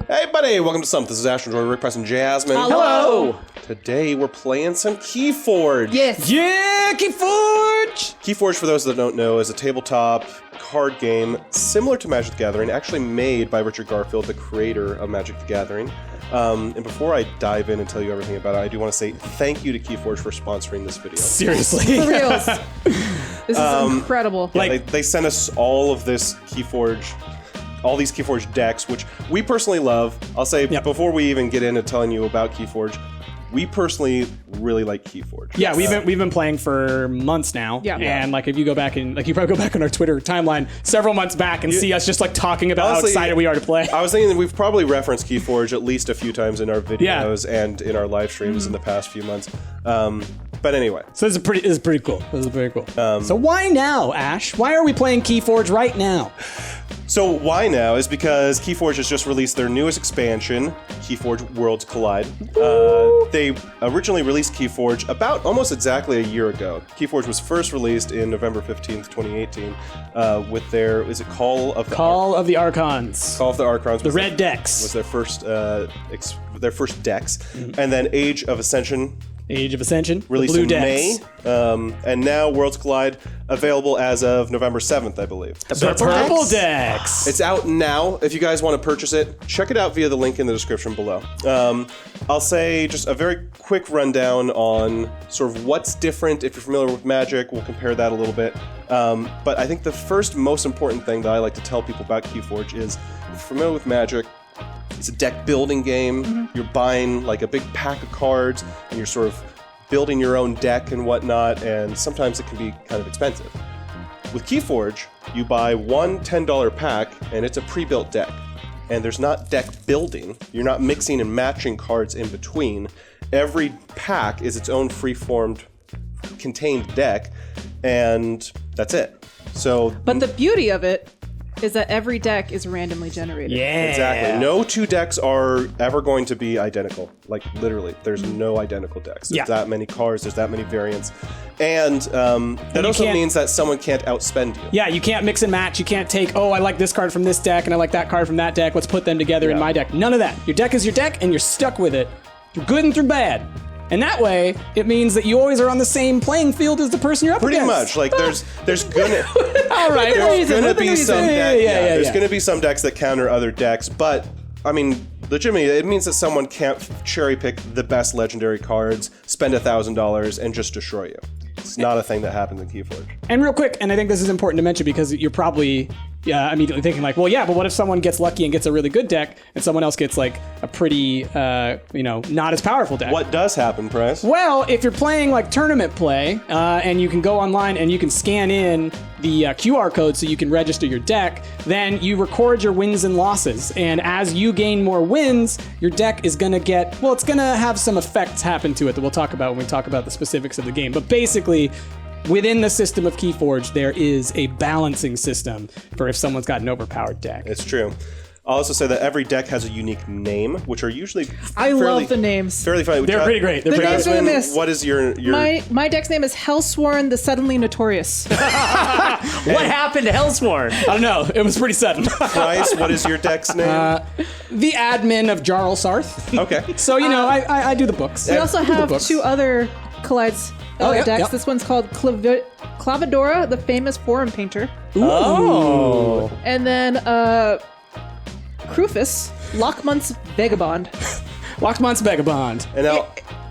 Hey, buddy! Welcome to Stumpt. This is Astro, Rick, Press, and Jasmine. Hello! Today we're playing some Keyforge. Yes! Yeah, Keyforge! Keyforge, for those that don't know, is a tabletop card game similar to Magic the Gathering, actually made by Richard Garfield, the creator of Magic the Gathering. And before I dive in and tell you everything about it, I do want to say thank you to Keyforge for sponsoring this video. Seriously. For reals. This is incredible. Yeah, they sent us all of this Keyforge, all these Keyforge decks, which we personally love. I'll say before we even get into telling you about Keyforge, we personally really like Keyforge. Yeah, we've been playing for months now. Yeah. And like if you go back and you probably go back on our Twitter timeline several months back and see us just like talking about Honestly, how excited we are to play. I was thinking that we've probably referenced Keyforge at least a few times in our videos and in our live streams in the past few months. But anyway. So this is pretty cool. So why now, Ash? Why are we playing Keyforge right now? So why now is because Keyforge has just released their newest expansion, Keyforge Worlds Collide. They originally released Keyforge about almost exactly a year ago. Keyforge was first released in November 15th, 2018 with their, is it Call of the Archons. Call of the Archons. The red decks. Was their first decks. And then Age of Ascension. Released in decks. May, and now Worlds Collide, available as of November 7th, I believe. The purple decks. It's out now. If you guys want to purchase it, check it out via the link in the description below. I'll say just a very quick rundown on sort of what's different. If you're familiar with Magic, we'll compare that a little bit. But I think the first most important thing that I like to tell people about Keyforge is, if you're familiar with Magic, it's a deck building game. You're buying like a big pack of cards and you're sort of building your own deck and whatnot, and sometimes it can be kind of expensive. With Keyforge, you buy one $10 pack and it's a pre-built deck. And there's not deck building. You're not mixing and matching cards in between. Every pack is its own free-formed, contained deck, and that's it. But the beauty of it is that every deck is randomly generated. Yeah. Exactly. No two decks are ever going to be identical. Like, literally, there's no identical decks. There's that many cards, there's that many variants. And that also means that someone can't outspend you. Yeah, you can't mix and match. You can't take, I like this card from this deck and I like that card from that deck. Let's put them together in my deck. None of that. Your deck is your deck and you're stuck with it through good and through bad. And that way, it means that you always are on the same playing field as the person you're up against. Pretty much. Like, there's gonna... All right. There's gonna be some decks... There's gonna be some decks that counter other decks, but, I mean, legitimately, it means that someone can't cherry pick the best legendary cards, spend $1,000, and just destroy you. It's not a thing that happens in Keyforge. And real quick, and I think this is important to mention because you're probably immediately thinking like, well, yeah, but what if someone gets lucky and gets a really good deck and someone else gets like a pretty, not as powerful deck? What does happen, Price? Well, if you're playing like tournament play and you can go online and you can scan in the QR code so you can register your deck, then you record your wins and losses. And as you gain more wins, your deck is going to it's going to have some effects happen to it that we'll talk about when we talk about the specifics of the game. But basically, within the system of Keyforge, there is a balancing system for if someone's got an overpowered deck. It's true. I'll also say that every deck has a unique name, which are usually I love the names. Fairly funny. They're pretty great. The names are this. What is your... My deck's name is Hellsworn the Suddenly Notorious. What happened to Hellsworn? I don't know. It was pretty sudden. Price, what is your deck's name? The admin of Jarl Sarth. Okay. So, I do the books. We also have two other Collides decks. Yep. This one's called Clavadora, the famous forum painter. Ooh. And then Krufus, Lockmunt's Vagabond. Lockmunt's Vagabond. And now,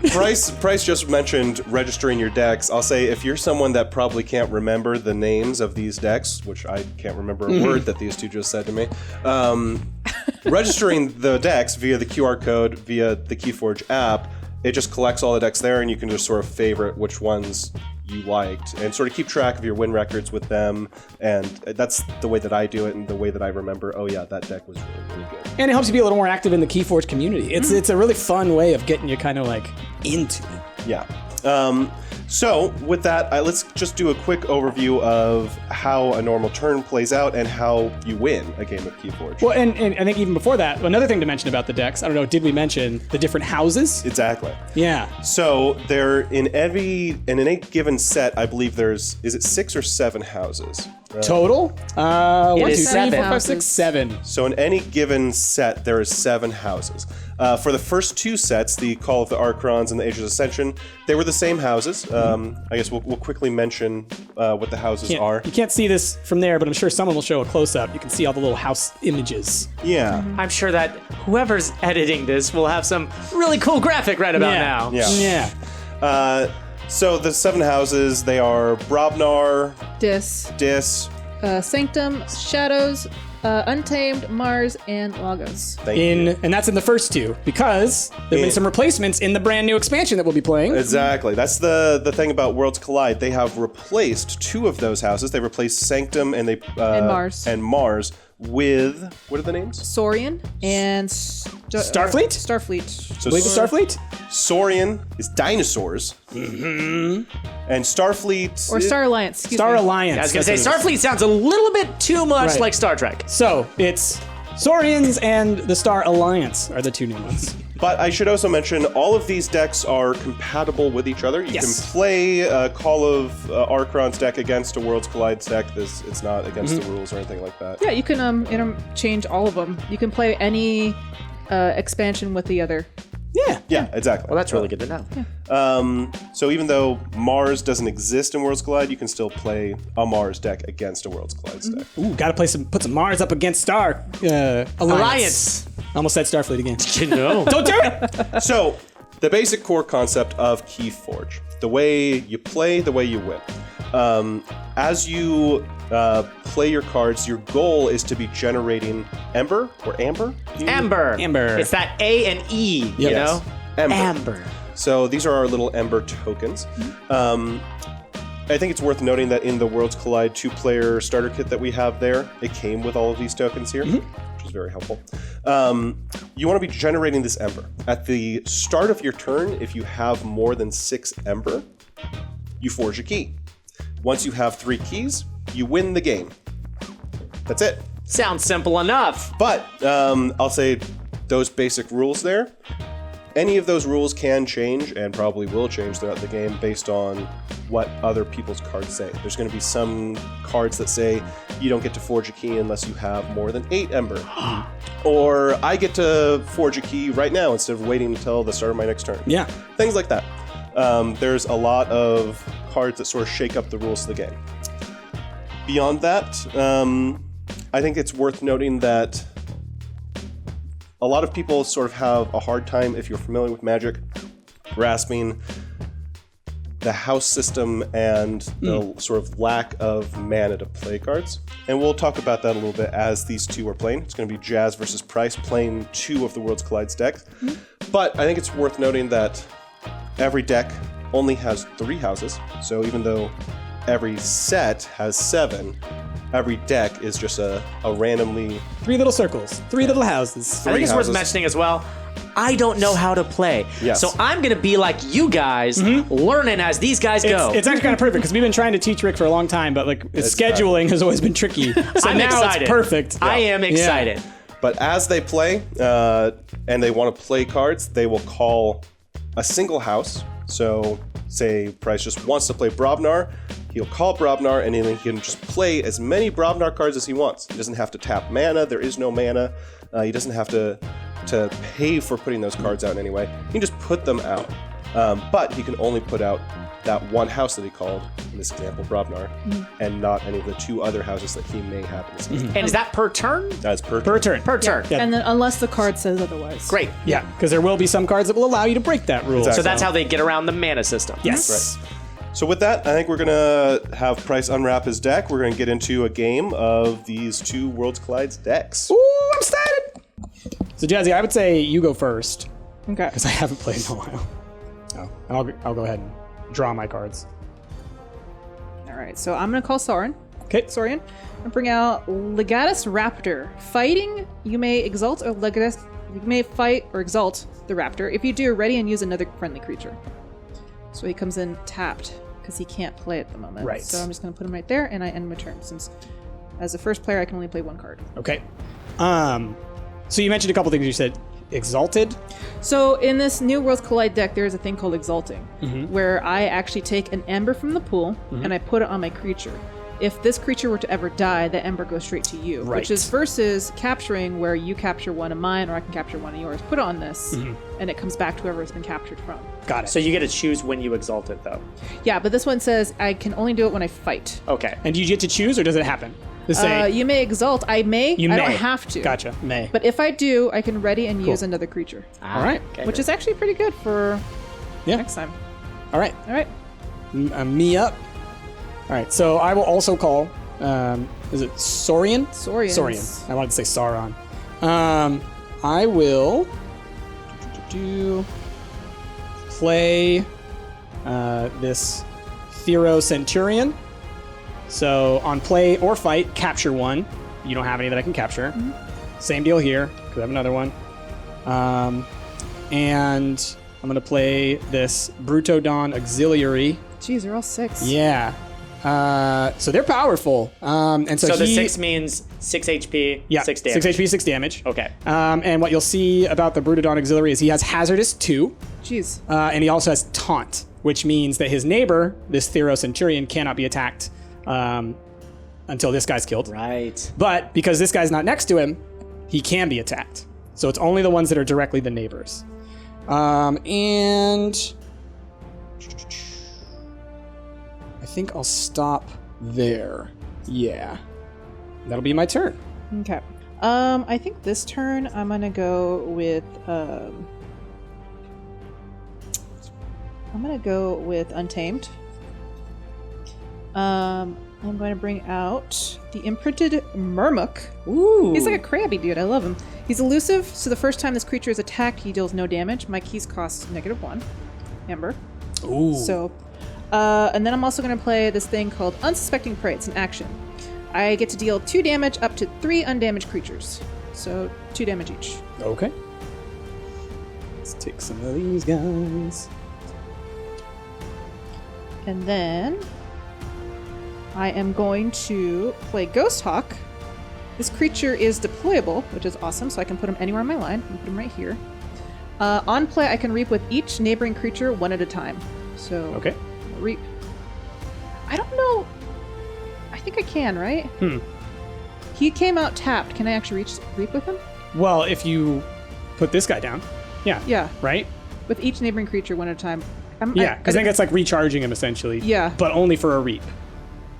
Price just mentioned registering your decks. I'll say, if you're someone that probably can't remember the names of these decks, which I can't remember a word that these two just said to me, registering the decks via the QR code, via the Keyforge app, it just collects all the decks there, and you can just sort of favorite which ones you liked and sort of keep track of your win records with them. And that's the way that I do it and the way that I remember, that deck was really, really good. And it helps you be a little more active in the Keyforge community. It's a really fun way of getting you kind of like into it. Yeah. So with that, let's just do a quick overview of how a normal turn plays out and how you win a game of Keyforge. Well, and I think even before that, another thing to mention about the decks, I don't know, did we mention the different houses? Exactly. Yeah. So in any given set, I believe is it 6 or 7 houses? Total? 1, 2, 3, is 4, 5, 6, houses. 7. So in any given set, there is 7 houses. For the first 2 sets, the Call of the Archons and the Age of Ascension, they were the same houses. I guess we'll quickly mention what the houses are. You can't see this from there, but I'm sure someone will show a close-up. You can see all the little house images. Yeah. I'm sure that whoever's editing this will have some really cool graphic right about now. Yeah. So the 7 houses, they are Brobnar, Dis, Sanctum, Shadows, Untamed, Mars, and Lagos. And that's in the first 2, because there have been some replacements in the brand new expansion that we'll be playing. Exactly. That's the thing about Worlds Collide. They have replaced 2 of those houses. They replaced Sanctum and And Mars. With, what are the names? Saurian and Starfleet? Starfleet. So Wait, the Starfleet? Saurian is dinosaurs. And Starfleet... Or Star Alliance. Excuse Star me. Alliance. I was going to that's say, what it is. Starfleet sounds a little bit too much Right. like Star Trek. So, it's Saurians and the Star Alliance are the 2 new ones. But I should also mention, all of these decks are compatible with each other. You Yes. can play a Call of Archon's deck against a Worlds Collide deck. It's not against the rules or anything like that. Yeah, you can interchange all of them. You can play any expansion with the other. Yeah, exactly. Well, that's really good to know. So even though Mars doesn't exist in Worlds Collide, you can still play a Mars deck against a Worlds Collide deck. Ooh, gotta put some Mars up against Star Alliance. Almost said Starfleet again. No. Don't do it! So, the basic core concept of Keyforge, the way you play, the way you win. As you play your cards, your goal is to be generating Ember or Amber? Amber. Amber. It's that A and E, you know? Ember. Amber. So these are our little Ember tokens. I think it's worth noting that in the Worlds Collide 2-player starter kit that we have there, it came with all of these tokens here, which is very helpful. You want to be generating this Ember. At the start of your turn, if you have more than 6 Ember, you forge a key. Once you have 3 keys, you win the game. That's it. Sounds simple enough. But I'll say those basic rules there, any of those rules can change and probably will change throughout the game based on what other people's cards say. There's going to be some cards that say you don't get to forge a key unless you have more than 8 Ember. Or I get to forge a key right now instead of waiting until the start of my next turn. Yeah. Things like that. There's a lot of cards that sort of shake up the rules of the game. Beyond that, I think it's worth noting that a lot of people sort of have a hard time, if you're familiar with Magic, grasping the house system and the sort of lack of mana to play cards. And we'll talk about that a little bit as these 2 are playing. It's going to be Jas versus Price playing 2 of the Worlds Collide decks. But I think it's worth noting that every deck only has 3 houses. So even though every set has 7, every deck is just a randomly... 3 little circles, 3 little houses. I think it's worth houses. mentioning as well, I don't know how to play. Yes. So I'm going to be like you guys, learning as these guys go. It's actually kind of perfect because we've been trying to teach Rick for a long time, but like scheduling has always been tricky. So I'm now excited. it's perfect. I am excited. But as they play, and they want to play cards, they will call a single house. So, say Price just wants to play Brobnar, he'll call Brobnar, and then he can just play as many Brobnar cards as he wants. He doesn't have to tap mana, there is no mana. He doesn't have to pay for putting those cards out anyway. He can just put them out. But he can only put out that one house that he called, in this example, Brobnar, and not any of the 2 other houses that he may have in this example. And is that per turn? That's per turn. Per turn. Yeah. And then unless the card says otherwise. Great. Yeah, because there will be some cards that will allow you to break that rule. Exactly. So that's how they get around the mana system. Yes. So with that, I think we're gonna have Price unwrap his deck. We're gonna get into a game of these 2 Worlds Collide decks. Ooh, I'm excited. So Jazzy, I would say you go first Okay. because I haven't played in a while. Oh, and I'll go ahead and draw my cards. All right. So I'm gonna call Sauron. Okay. Saurian. And bring out Legatus Raptor. Fighting, you may exalt or Legatus. You may fight or exalt the Raptor. If you do, ready and use another friendly creature. So he comes in tapped because he can't play at the moment. Right. So I'm just gonna put him right there, and I end my turn since, as the first player, I can only play 1 card. Okay. So you mentioned a couple things. You said exalted. So in this new Worlds Collide deck, there is a thing called Exalting, where I actually take an Ember from the pool and I put it on my creature. If this creature were to ever die, the ember goes straight to you, Right. which is versus capturing where you capture one of mine or I can capture one of yours. Put it on this, and it comes back to whoever it's been captured from. Got it. So you get to choose when you exalt it, though. Yeah, but this one says I can only do it when I fight. Okay. And do you get to choose, or does it happen? To say You may exalt. I may. you I may. don't have to. Gotcha. May. But if I do, I can ready and use another creature, All right. Okay. which is actually pretty good for Yeah. next time. All right. All right. Me up. All right. So I will also call. Is it Saurian? Saurians. Saurian. I wanted to say Sauron. I will play this Thero Centurion. So on play or fight, capture one. You don't have any that I can capture. Same deal here, because I have another one. And I'm going to play this Brutodon Auxiliary. Jeez, they're all 6. Yeah. So they're powerful. And so So the he, 6 means 6 HP, yeah, 6 damage. 6 HP, 6 damage. Okay. And what you'll see about the Brutodon Auxiliary is he has Hazardous 2, Jeez. and he also has Taunt, which means that his neighbor, this Thero Centurion, cannot be attacked until this guy's killed. Right. But because this guy's not next to him, he can be attacked. So it's only the ones that are directly the neighbors. And I think I'll stop there. Yeah. That'll be my turn. Okay. I think this turn I'm gonna go with Untamed. I'm going to bring out the Imprinted Murmuk. Ooh. He's like a crabby dude. I love him. He's elusive, so the first time this creature is attacked, he deals no damage. My keys cost -1. Ember. Ooh. So, and then I'm also going to play this thing called Unsuspecting Prey. It's an action. I get to deal 2 damage up to 3 undamaged creatures. So 2 damage each. Okay. Let's take some of these guys. And then I am going to play Ghost Hawk. This creature is deployable, which is awesome, so I can put him anywhere on my line. I can put him right here. On play, I can reap with each neighboring creature one at a time. So, Okay. reap. I don't know. I think I can, right? He came out tapped. Can I actually reap with him? Well, if you put this guy down. Yeah. Yeah. Right? With each neighboring creature one at a time. Yeah, because I think that's like recharging him essentially. Yeah. But only for a reap.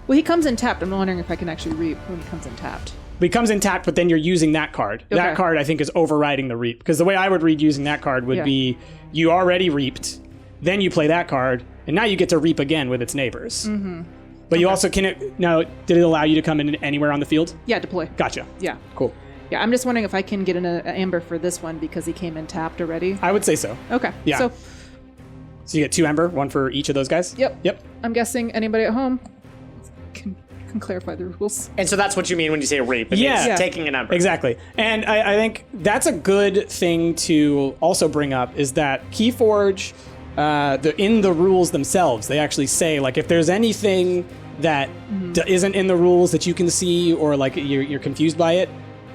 Well, he comes in tapped. I'm wondering if I can actually reap when he comes in tapped. But he comes in tapped, but then you're using that card. Okay. That card, I think, is overriding the reap. Because the way I would read using that card would Yeah. be you already reaped, then you play that card, and now you get to reap again with its neighbors. Mm-hmm. But you also can... Now, did it allow you to come in anywhere on the field? Yeah, deploy. Gotcha. Yeah. Cool. Yeah, I'm just wondering if I can get an Amber for this one because he came in tapped already. I would say so. Okay. Yeah. So, So you get 2 Ember, 1 for each of those guys? Yep. Yep. I'm guessing anybody at home can clarify the rules. And so that's what you mean when you say reap. It Yeah. means Yeah. taking a number. Exactly. And I think that's a good thing to also bring up is that Keyforge, in the rules themselves, they actually say, like, if there's anything that isn't in the rules that you can see or, like, you're confused by it,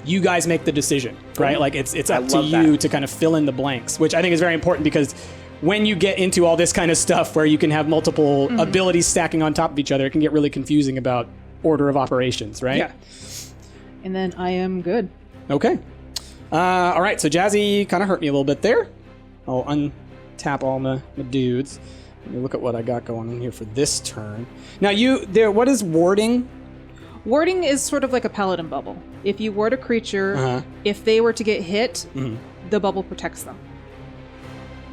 you guys make the decision, right? Like, it's up to love you that. to kind of fill in the blanks, which I think is very important because when you get into all this kind of stuff where you can have multiple abilities stacking on top of each other, it can get really confusing about order of operations, right? Yeah. And then I am good. Okay. All right, so Jazzy kind of hurt me a little bit there. I'll untap all my dudes. Let me look at what I got going on here for this turn. Now, what is warding? Warding is sort of like a paladin bubble. If you ward a creature, if they were to get hit, the bubble protects them.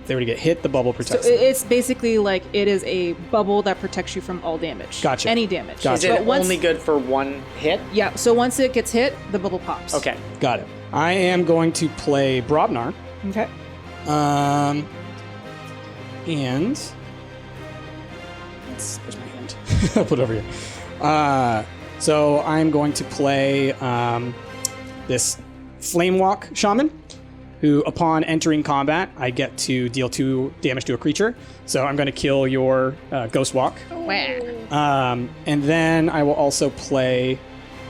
If they were to get hit, the bubble So protects them. it's basically like it is a bubble that protects you from all damage. Gotcha. Any damage. Gotcha. Is But it once, only good for 1 hit? Yeah, so once it gets hit, the bubble pops. Okay. Got it. I am going to play Brobnar. Okay. And... Where's my hand? I'll put it over here. So I'm going to play this Flamewalk Shaman, who upon entering combat, I get to deal 2 damage to a creature. So I'm going to kill your Ghost Walk. Wah. And then I will also play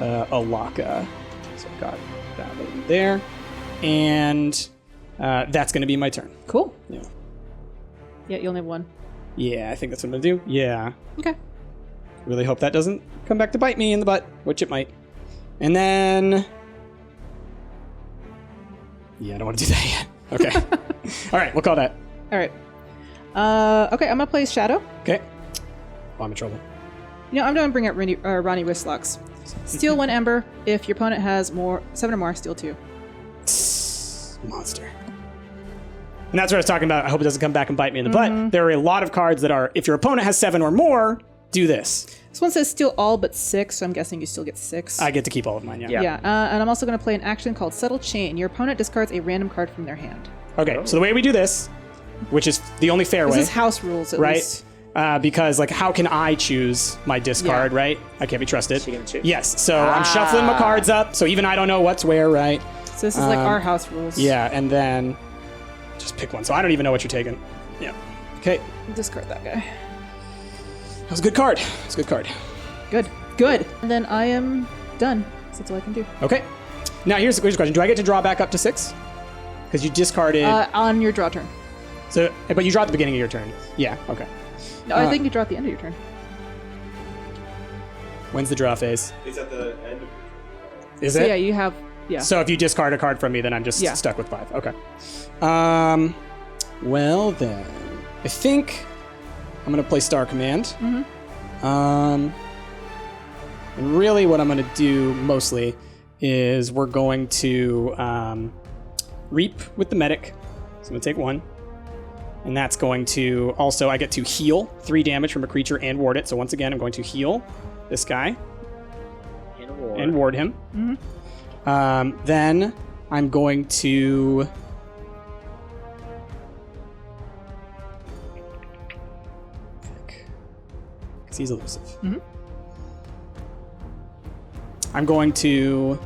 Alaka. So I've got that over there. And that's going to be my turn. Cool. Yeah. Yeah, you only have 1. Yeah, I think that's what I'm going to do. Yeah. Okay. Really hope that doesn't come back to bite me in the butt, which it might. And then... Yeah, I don't want to do that yet. Okay. All right, we'll call that. All right. Okay, I'm gonna play Shadow. Okay. Oh, I'm in trouble. You know, I'm gonna bring out Ronnie Wristlocks. Steal 1 Ember. If your opponent has 7 or more, steal 2. Monster. And that's what I was talking about. I hope it doesn't come back and bite me in the butt. There are a lot of cards that are, if your opponent has 7 or more, do this. This one says steal all but 6, so I'm guessing you still get 6. I get to keep all of mine, yeah. Yeah, and I'm also going to play an action called Subtle Chain. Your opponent discards a random card from their hand. Okay, so the way we do this, which is the only fair way. This is house rules, at right? least. Because, like, how can I choose my discard, right? I can't be trusted. So you can choose. Yes, so I'm shuffling my cards up, so even I don't know what's where, right? So this is like our house rules. Yeah, and then just pick one. So I don't even know what you're taking. Yeah. Okay. Discard that guy. That was a good card. It's a good card. Good. Good. And then I am done. So that's all I can do. Okay. Now here's the question. Do I get to draw back up to 6? Because you discarded... on your draw turn. So, but you draw at the beginning of your turn. Yeah, okay. No, I think you draw at the end of your turn. When's the draw phase? It's at the end of your turn. Is So it? yeah, you have... Yeah. So if you discard a card from me, then I'm just Yeah. stuck with 5. Okay. Well then, I think I'm gonna play Star Command. And really, what I'm gonna do mostly is we're going to Reap with the Medic. So I'm gonna take 1, and that's going to also I get to heal 3 damage from a creature and ward it. So once again, I'm going to heal this guy and ward him. Then I'm going to because he's elusive. I'm going to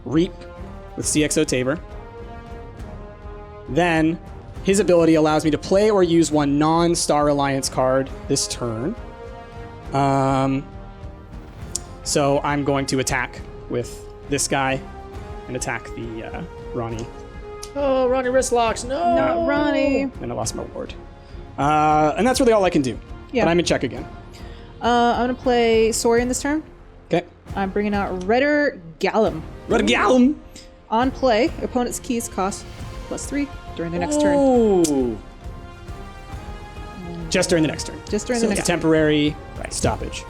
Reap with CXO Tabor. Then his ability allows me to play or use 1 non-Star Alliance card this turn. So I'm going to attack with this guy and attack the Ronnie. Oh, Ronnie Wristlocks, no! Not Ronnie. And I lost my ward. And that's really all I can do. Yeah. But I'm in check again. I'm going to play Saurian this turn. Okay. I'm bringing out Redder Gallum. Red Gallum! On play, opponent's keys cost +3 during their next turn. Ooh. Just during the next turn. Just during So the it's next a temporary stoppage.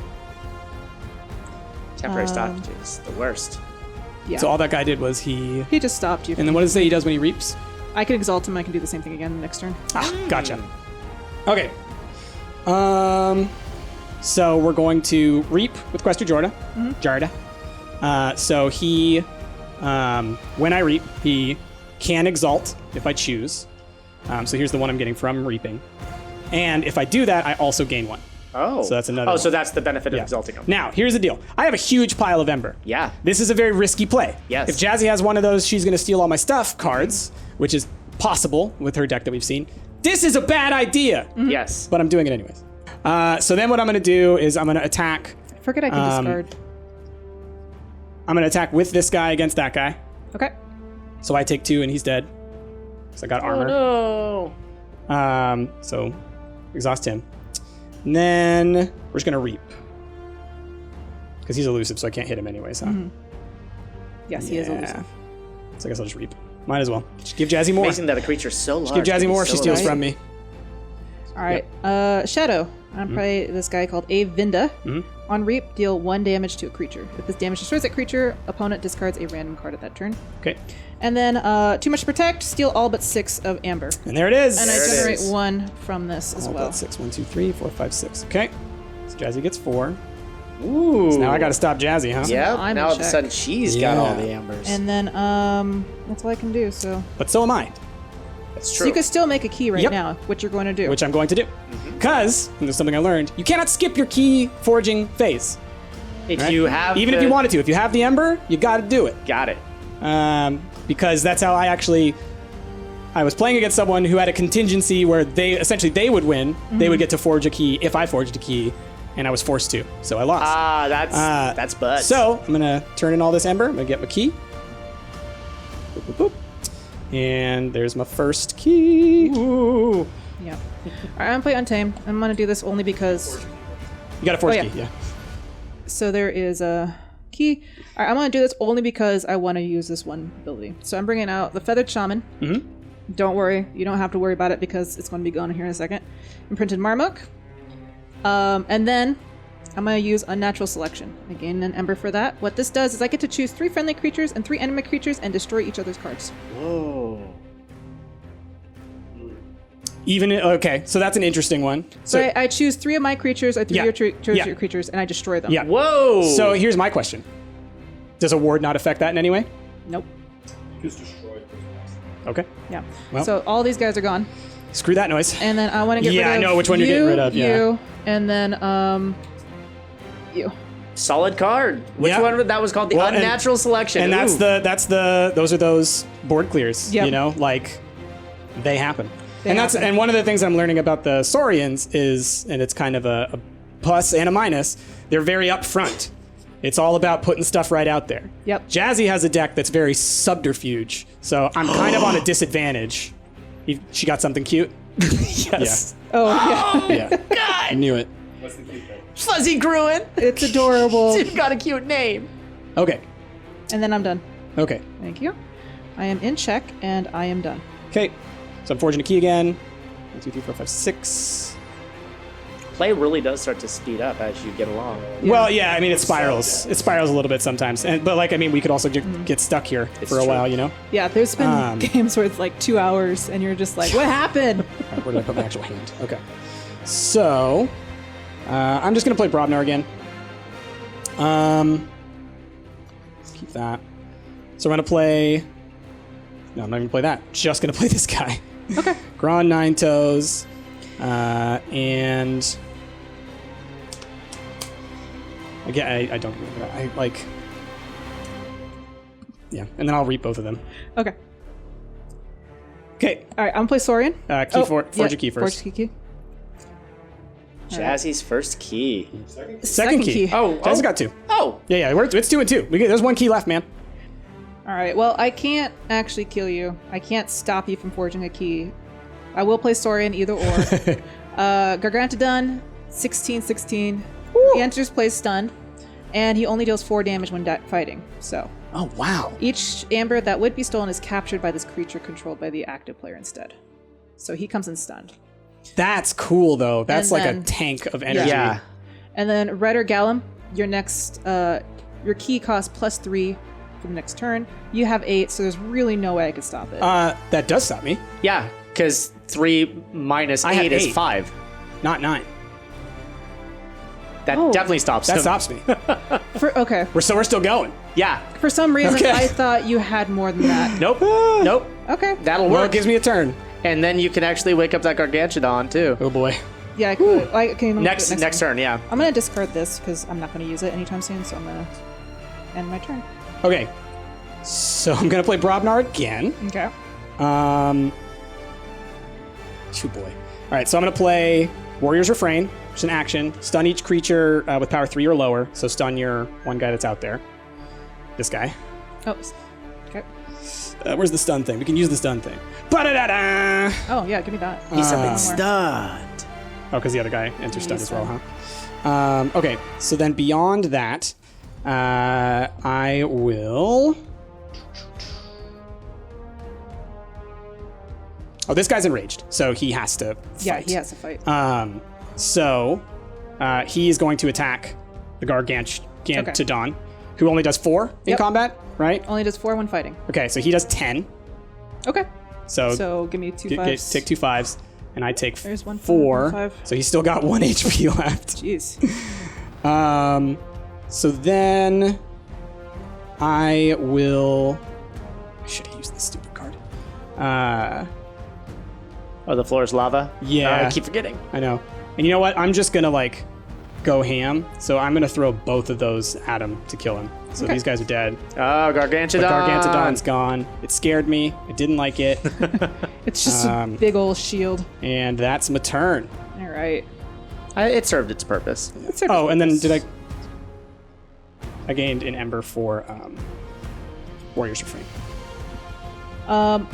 Temporary stoppage is the worst. Yeah. So all that guy did was he... He just stopped you. And then what does it say he does when he reaps? I can exalt him. I can do the same thing again next turn. Ah, gotcha. Okay. So we're going to Reap with Questor Jorda. Jarda. So he... when I Reap, he can exalt if I choose. So here's the one I'm getting from Reaping. And if I do that, I also gain 1. Oh. So that's another Oh, one. so that's the benefit of exalting him. Now, here's the deal. I have a huge pile of Ember. Yeah. This is a very risky play. Yes. If Jazzy has one of those, she's going to steal all my stuff cards, which is possible with her deck that we've seen. This is a bad idea. Yes. But I'm doing it anyways. So then what I'm going to do is I'm going to attack. I forget I can discard. I'm going to attack with this guy against that guy. Okay. So I take 2 and he's dead. So I got armor. Oh, no. So exhaust him. And then we're just going to Reap. Because he's elusive, so I can't hit him anyways, huh? Yes, he is elusive. So I guess I'll just Reap. Might as well. Just give Jazzy more. Amazing that a creature's so large. Give Jazzy more if she steals alive. from me. All right. Shadow. I'm play this guy called Avinda. On Reap, deal 1 damage to a creature. If this damage destroys that creature, opponent discards a random card at that turn. Okay. And then too much to protect, steal all but 6 of Amber. And there it is. And I There it generate is. 1 from this as All well. but 6. 1, 2, 3, 4, 5, 6. Okay. So Jazzy gets 4. Ooh. So now I got to stop Jazzy, huh? Yeah. I'm Now in all of a check. sudden she's got all Yeah. the embers. And then that's all I can do. So, But so am I, That's so true. you can still make a key right Yep. now, which you're going to do. which I'm going to do. Because, and there's something I learned, you cannot skip your key forging phase. if right? you have Even if you wanted to. If you have the Ember, you got to do it. Got it. Because that's how I was playing against someone who had a contingency where they would win. They would get to forge a key if I forged a key, and I was forced to. So I lost. That's bud. So I'm gonna turn in all this Ember. I'm gonna get my key. Boop, boop, boop. And there's my first key. Ooh. Yeah. All right, I'm going to play Untamed. I'm going to do this only because You got a forge Oh, key, yeah. So there is a key. All right, I'm going to do this only because I want to use this one ability. So I'm bringing out the Feathered Shaman. Mm-hmm. Don't worry. You don't have to worry about it because it's going to be gone here in a second. Imprinted Marmok. And then I'm going to use Unnatural Selection. I gain an Ember for that. What this does is I get to choose 3 friendly creatures and 3 enemy creatures and destroy each other's cards. Whoa. Okay, so that's an interesting one. So I choose 3 of my creatures or 3 Yeah. of your Yeah. creatures and I destroy them. Yeah. Whoa! So here's my question. Does a ward not affect that in any way? Nope. Okay. Yeah. Well. So all these guys are gone. Screw that noise. And then I want to get rid of I know which one you're getting rid of, yeah. You, and then you. Solid card. Which Yeah. one? That was called the Well, and- Unnatural Selection. And Ooh. those are those board clears, Yep. you know, like they happen. They happen. And one of the things I'm learning about the Saurians is, and it's kind of a plus and a minus, they're very upfront. It's all about putting stuff right out there. Yep. Jazzy has a deck that's very subterfuge, so I'm kind of on a disadvantage. She got something cute? yes. Oh, yeah. Yeah. I knew it. Fuzzy Gruen. It's adorable. You've got a cute name. Okay. And then I'm done. Okay. Thank you. I am in check, and I am done. Okay. So I'm forging a key again. 1, 2, 3, 4, 5, 6. Play really does start to speed up as you get along. Yeah. Well, yeah, I mean, it spirals. It spirals a little bit sometimes. But, like, I mean, we could also get stuck here for a while, you know? Yeah, there's been games where it's like 2 hours, and you're just like, what happened? All right, where did I put my actual hand? Okay. So, I'm just going to play Brobnar again. Let's keep that. So I'm going to play... No, I'm not going to play that. Just going to play this guy. Okay. Gron, 9 Toes, and... Again, I don't remember that. I, like... Yeah, and then I'll reap both of them. Okay. Okay. All right, I'm going to play Saurian. Forge a key first. Forge a key. Jazzy's first key. Second key. Oh, Jazz got 2. Oh. Yeah, it's 2 and 2. There's 1 key left, man. All right, well, I can't actually kill you. I can't stop you from forging a key. I will play Saurian either or. Gargantodon, 16/16. He enters, plays stunned, and he only deals 4 damage when fighting. So Oh, wow. each amber that would be stolen is captured by this creature controlled by the active player instead. So he comes in stunned. That's cool, though. That's And like a then- tank of energy. Yeah. And then Red or Gallum, your next, your key costs +3 for the next turn. You have 8, so there's really no way I could stop it. That does stop me. Yeah, because 3 minus I have 8 is 8. 5. Not 9. That Oh. definitely stops That him. stops me. Okay. We're still going. Yeah. For some reason, Okay. I thought you had more than that. Nope. Nope. Okay. That'll Well, work. it gives me a turn. And then you can actually wake up that Gargantodon too. Oh boy. Yeah, I could. I can even Next turn, yeah. I'm gonna discard this because I'm not gonna use it anytime soon. So I'm gonna end my turn. Okay. So I'm gonna play Brobnar again. Okay. Oh boy. All right. So I'm gonna play Warrior's Refrain. It's an action. Stun each creature with power 3 or lower. So stun your one guy that's out there. This guy. Oh. Okay. Where's the stun thing? We can use the stun thing. Ba-da-da-da! Oh yeah, give me that. He's a One more. bit stunned. Oh, because the other guy enters stun He's as well, huh? Okay, so then beyond that, I will... Oh, this guy's enraged, so he has to fight. Yeah, he has to fight. So he is going to attack the Gargantodon, who only does 4 in Yep. combat, right? Only does 4 when fighting. Okay, so he does 10. Okay. So, So give me 2 5s. take 2 5s, and I take There's 1 4. 5. So he's still got 1 HP left. Jeez. So then I will... I should have used this stupid card. Oh, the floor is lava? Yeah. I keep forgetting. I know. And you know what? I'm just going to, like, go ham. So I'm going to throw both of those at him to kill him. So Okay. these guys are dead. Oh, Gargantodon. But Gargantodon's gone. It scared me. I didn't like it. It's just a big old shield. And that's my turn. All right. It served its purpose. Oh, and then did I gained an Ember for Warrior's Refrain.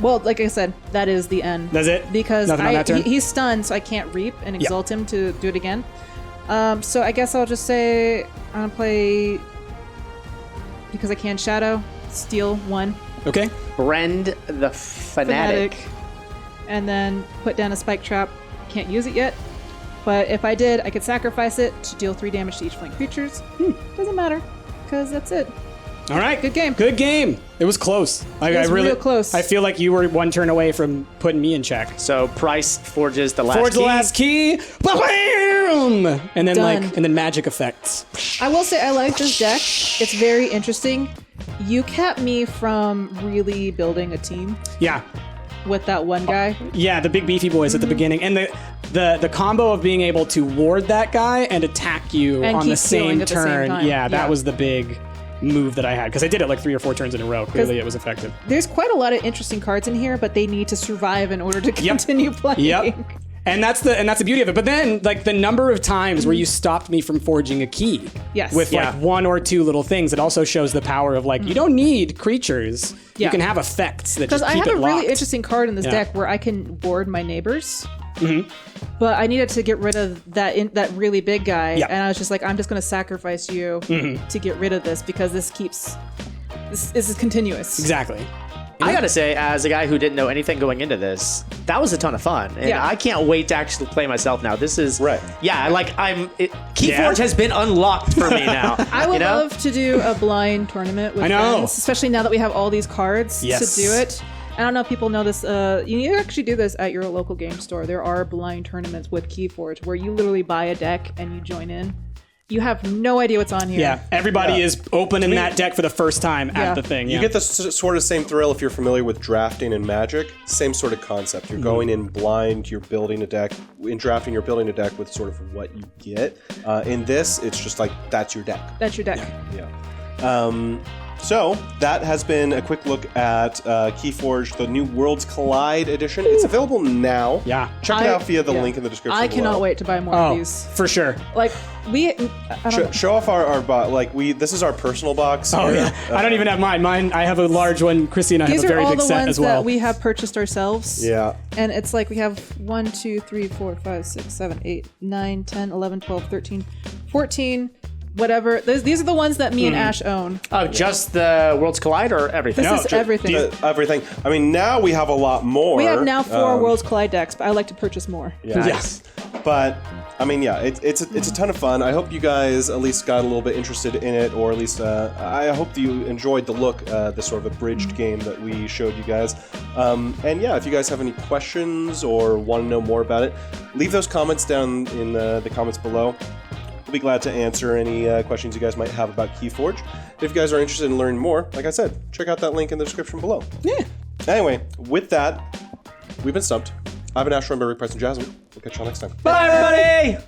Well, like I said, that is the end. That's it? Because Nothing on that turn? he's stunned, so I can't reap and exalt him to do it again. So I guess I'll just say I'm gonna play, because I can Shadow, steal 1. Okay. Brend the Fanatic. And then put down a spike trap. Can't use it yet. But if I did, I could sacrifice it to deal 3 damage to each flank creatures. Doesn't matter, because that's it. All right. Good game. Good game. It was close. It was real close. I feel like you were 1 turn away from putting me in check. So Price forges the last Forge key. the last key. Ba-bam! And then Done. and then magic effects. I will say I like this deck. It's very interesting. You kept me from really building a team Yeah. with that one guy. Yeah, the big beefy boys at the beginning, and the combo of being able to ward that guy and attack you And on the keep healing same at the same turn. time. Yeah, that Yeah. was the big move that I had because I did it like 3 or 4 turns in a row. Clearly, it was effective. There's quite a lot of interesting cards in here, but they need to survive in order to continue playing. Yep. And that's the beauty of it. But then, like the number of times where you stopped me from forging a key, Yes. with Yeah. like 1 or 2 little things, it also shows the power of like you don't need creatures. Yeah. You can have effects that Because just I keep have it a locked. really interesting card in this Yeah. deck where I can ward my neighbors. But I needed to get rid of that really big guy, Yeah. and I was just like, I'm just going to sacrifice you to get rid of this because this is continuous. Exactly. I gotta say, as a guy who didn't know anything going into this, that was a ton of fun, and Yeah. I can't wait to actually play myself now. This is Right. Yeah, like Keyforge Yeah. has been unlocked for me now. I would you know? love to do a blind tournament with I know. friends, especially now that we have all these cards Yes. to do it. I don't know if people know this. You need to actually do this at your local game store. There are blind tournaments with Keyforge where you literally buy a deck and you join in. You have no idea what's on here. Yeah, everybody Yeah. is opening that deck for the first time Yeah. at the thing. You get the sort of same thrill if you're familiar with drafting and Magic. Same sort of concept. You're going in blind. You're building a deck. In drafting, you're building a deck with sort of what you get. In this, it's just like that's your deck. That's your deck. Yeah. So that has been a quick look at Keyforge, the new Worlds Collide edition. It's available now. Yeah. Check it out via the link in the description. I cannot below. wait to buy more Oh, of these. for sure. Like I don't know. Show off our box. Like this is our personal box. Oh here. yeah. I don't even have mine. Mine, I have a large one. Chrissy and I These have a are very all big the set ones as well. that we have purchased ourselves. Yeah. And it's like we have 1, 2, 3, 4, 5, 6, 7, 8, 9, 10, 11, 12, 13, 14, whatever. These are the ones that me and Ash own. Oh, just the Worlds Collide or everything? This is everything. Everything. I mean, now we have a lot more. We have now 4 Worlds Collide decks, but I like to purchase more. Yeah. Yes. But I mean, yeah, it's a ton of fun. I hope you guys at least got a little bit interested in it, or at least I hope that you enjoyed the look, the sort of abridged game that we showed you guys. And yeah, if you guys have any questions or want to know more about it, leave those comments down in the comments below. We'll be glad to answer any questions you guys might have about Keyforge. If you guys are interested in learning more, like I said, check out that link in the description below. Yeah. Anyway, with that, we've been Stumped. I've been Ash from Ember Tokens and Jas. We'll catch y'all next time. Bye, everybody!